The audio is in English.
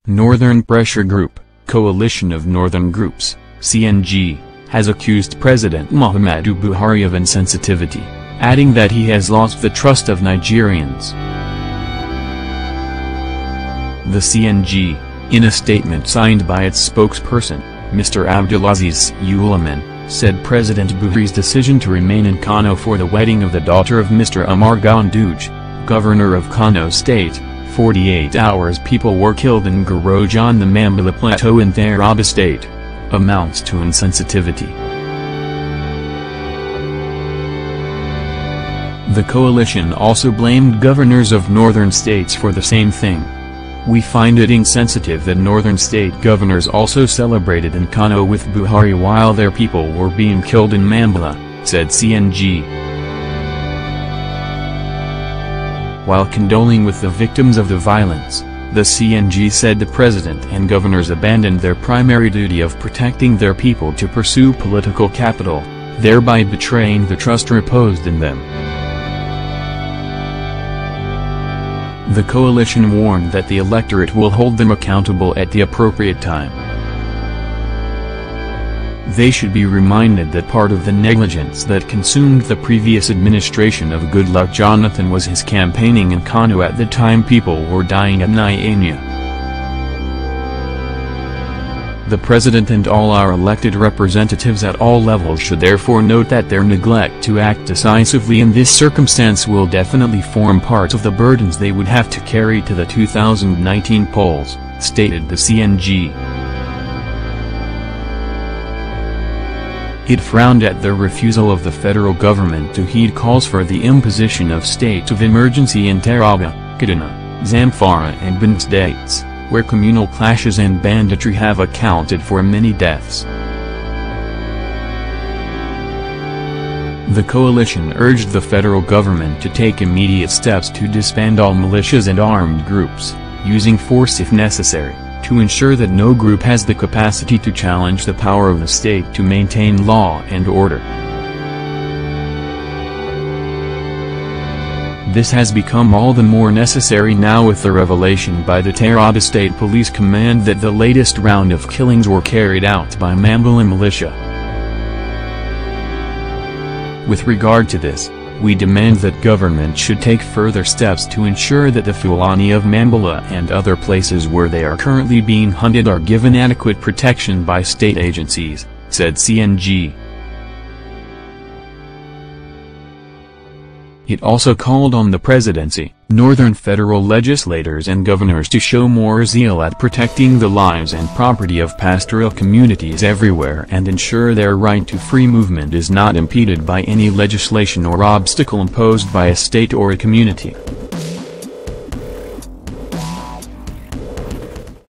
Northern Pressure Group, Coalition of Northern Groups, CNG, has accused President Muhamadu Buhari of insensitivity, adding that he has lost the trust of Nigerians. The CNG, in a statement signed by its spokesperson, Mr. Abdul-Azeez Suleiman, said President Buhari's decision to remain in Kano for the wedding of the daughter of Mr. Umar Ganduje, governor of Kano State, 48 hours people were killed in Nguroje on the Mambila Plateau in Taraba State, amounts to insensitivity. The coalition also blamed governors of northern states for the same thing. "We find it insensitive that northern state governors also celebrated in Kano with Buhari while their people were being killed in Mambila," said CNG. While condoling with the victims of the violence, the CNG said the president and governors abandoned their primary duty of protecting their people to pursue political capital, thereby betraying the trust reposed in them. The coalition warned that the electorate will hold them accountable at the appropriate time. They should be reminded that part of the negligence that consumed the previous administration of Goodluck Jonathan was his campaigning in Kano at the time people were dying at Nyanya. The president and all our elected representatives at all levels should therefore note that their neglect to act decisively in this circumstance will definitely form part of the burdens they would have to carry to the 2019 polls, stated the CNG. It frowned at the refusal of the federal government to heed calls for the imposition of state of emergency in Taraba, Kaduna, Zamfara and Benue states, where communal clashes and banditry have accounted for many deaths. The coalition urged the federal government to take immediate steps to disband all militias and armed groups, using force if necessary, to ensure that no group has the capacity to challenge the power of the state to maintain law and order. This has become all the more necessary now with the revelation by the Taraba State Police Command that the latest round of killings were carried out by Mambila militia. With regard to this, we demand that government should take further steps to ensure that the Fulani of Mambila and other places where they are currently being hunted are given adequate protection by state agencies, said CNG. It also called on the presidency, northern federal legislators and governors to show more zeal at protecting the lives and property of pastoral communities everywhere and ensure their right to free movement is not impeded by any legislation or obstacle imposed by a state or a community.